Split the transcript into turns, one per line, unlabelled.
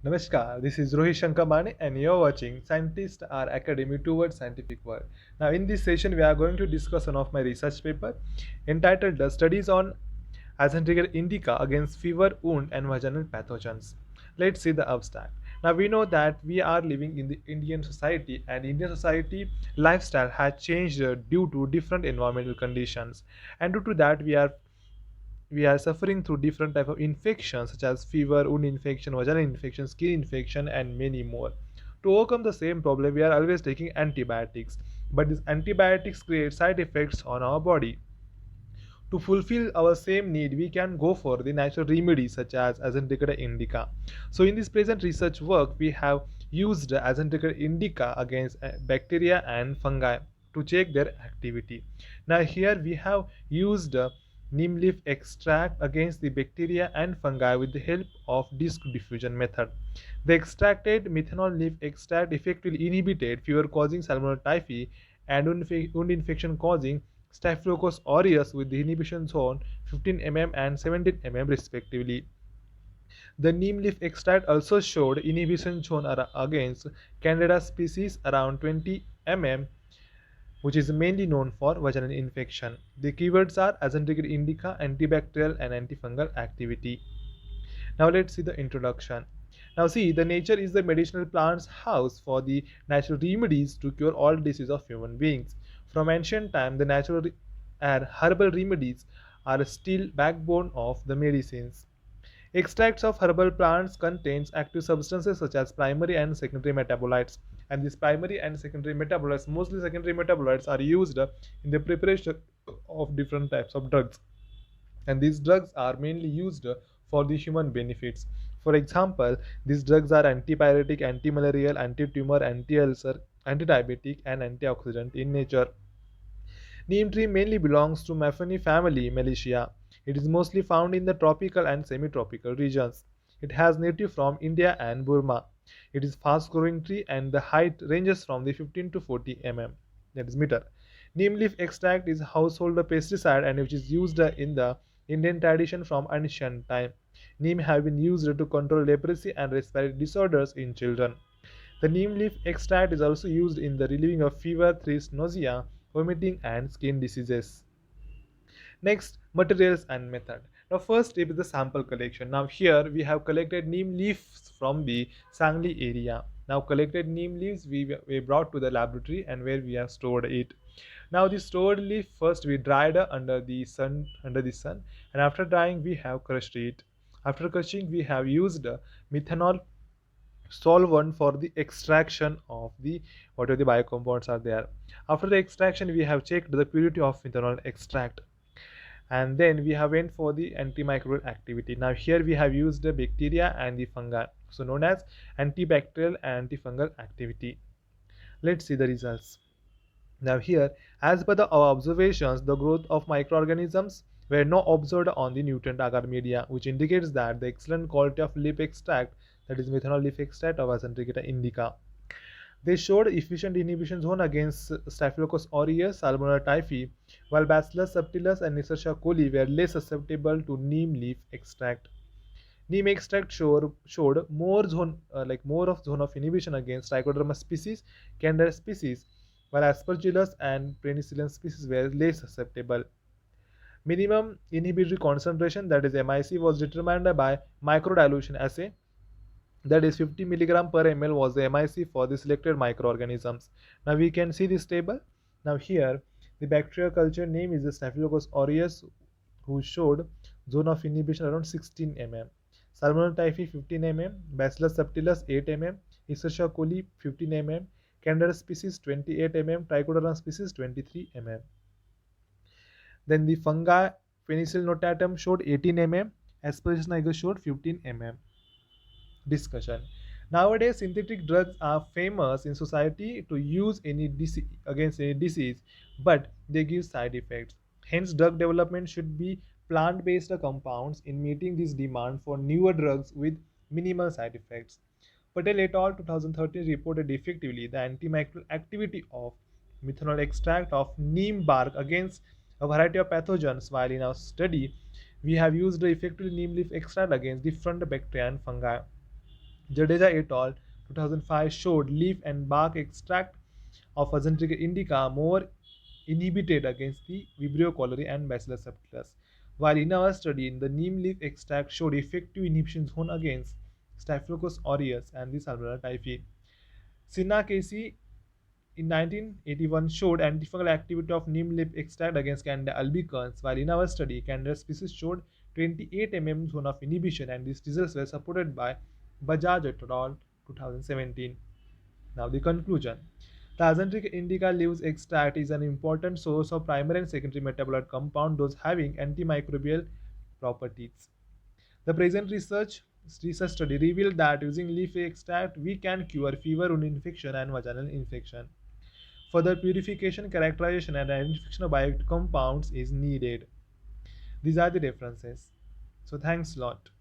Namaskar, this is Rohit Shankar Mane and you're watching Scientists Are Academy Towards Scientific World. Now in this session we are going to discuss one of my research paper entitled The Studies on Acinetobacter indica against fever, wound and vaginal pathogens. Let's see the abstract. Now we know that we are living in the Indian society and Indian society lifestyle has changed due to different environmental conditions, and due to that we are suffering through different type of infections such as fever, wound infection, vaginal infection, skin infection and many more. To overcome the same problem we are always taking antibiotics, but these antibiotics create side effects on our body. To fulfill our same need we can go for the natural remedies such as Acinetobacter indica. So in this present research work we have used Acinetobacter indica against bacteria and fungi to check their activity. Now here we have used neem leaf extract against the bacteria and fungi with the help of disc diffusion method. The extracted methanol leaf extract effectively inhibited fever causing Salmonella typhi and wound infection causing Staphylococcus aureus with the inhibition zone 15 mm and 17 mm respectively. The neem leaf extract also showed inhibition zone against Candida species around 20 mm, which is mainly known for vaginal infection. The keywords are Acinetobacter indica, antibacterial and antifungal activity. Now let's see the introduction. Now see, the nature is the medicinal plant's house for the natural remedies to cure all diseases of human beings. From ancient time, the natural and herbal remedies are still backbone of the medicines. Extracts of herbal plants contains active substances such as primary and secondary metabolites. And these primary and secondary metabolites, mostly secondary metabolites, are used in the preparation of different types of drugs, and these drugs are mainly used for the human benefits. For example, these drugs are antipyretic, antimalarial, anti-tumor, anti-ulcer, anti-diabetic and antioxidant in nature. Neem tree mainly belongs to Maphony family Melicia. It is mostly found in the tropical and semi-tropical regions. It has native from India and Burma. It is fast growing tree and the height ranges from the 15 to 40 mm, that is meter. Neem leaf extract is a household pesticide and which is used in the Indian tradition from ancient time. Neem have been used to control leprosy and respiratory disorders in children. The neem leaf extract is also used in the relieving of fever, thirst, nausea, vomiting, and skin diseases. Next, materials and method. Now, first step is the sample collection. Now, here we have collected neem leaves from the Sangli area. Now, collected neem leaves we brought to the laboratory and where we have stored it. Now, the stored leaf first we dried under the sun, and after drying we have crushed it. After crushing, we have used methanol solvent for the extraction of the whatever the biocompounds are there. After the extraction we have checked the purity of methanol extract, and then we have went for the antimicrobial activity. Now here we have used the bacteria and the fungi, so known as antibacterial and antifungal activity. Let's see the results. Now here, as per our observations, the growth of microorganisms were not observed on the nutrient agar media, which indicates that the excellent quality of leaf extract, that is methanol leaf extract of Acinetobacter indica. They showed efficient inhibition zone against Staphylococcus aureus, Salmonella typhi, while Bacillus subtilis and Escherichia coli were less susceptible to neem leaf extract. Neem extract showed more of zone of inhibition against Trichoderma species, Candida species, while Aspergillus and Penicillium species were less susceptible. Minimum inhibitory concentration, that is MIC, was determined by microdilution assay, that is 50 milligram per ml was the MIC for the selected microorganisms. Now we can see this table. Now here the bacterial culture name is the Staphylococcus aureus, who showed zone of inhibition around 16 mm. Salmonella typhi 15 mm, Bacillus subtilis 8 mm, Escherichia coli 15 mm, Candida species 28 mm, Trichoderma species 23 mm. Then the fungi Penicillium notatum showed 18 mm, Aspergillus niger showed 15 mm. Discussion. Nowadays, synthetic drugs are famous in society to use against any disease, but they give side effects. Hence, drug development should be plant-based compounds in meeting this demand for newer drugs with minimal side effects. Patel et al. 2013 reported effectively the antimicrobial activity of methanol extract of neem bark against a variety of pathogens, while in our study we have used the effective neem leaf extract against different bacteria and fungi. Jadeja et al. 2005 showed leaf and bark extract of Azadirachta indica more inhibited against the Vibrio cholerae and Bacillus subtilis, while in our study, the neem leaf extract showed effective inhibition zone against Staphylococcus aureus and the Salmonella typhi. Sinha Casey in 1981 showed antifungal activity of neem leaf extract against Candida albicans, while in our study, Candida species showed 28 mm zone of inhibition, and these results were supported by Bajaj et al. 2017. Now the conclusion. The Azadirachta indica leaves extract is an important source of primary and secondary metabolite compound, those having antimicrobial properties. The present research study revealed that using leaf extract we can cure fever, wound infection, and vaginal infection. Further purification, characterization, and identification of bioactive compounds is needed. These are the references. So thanks a lot.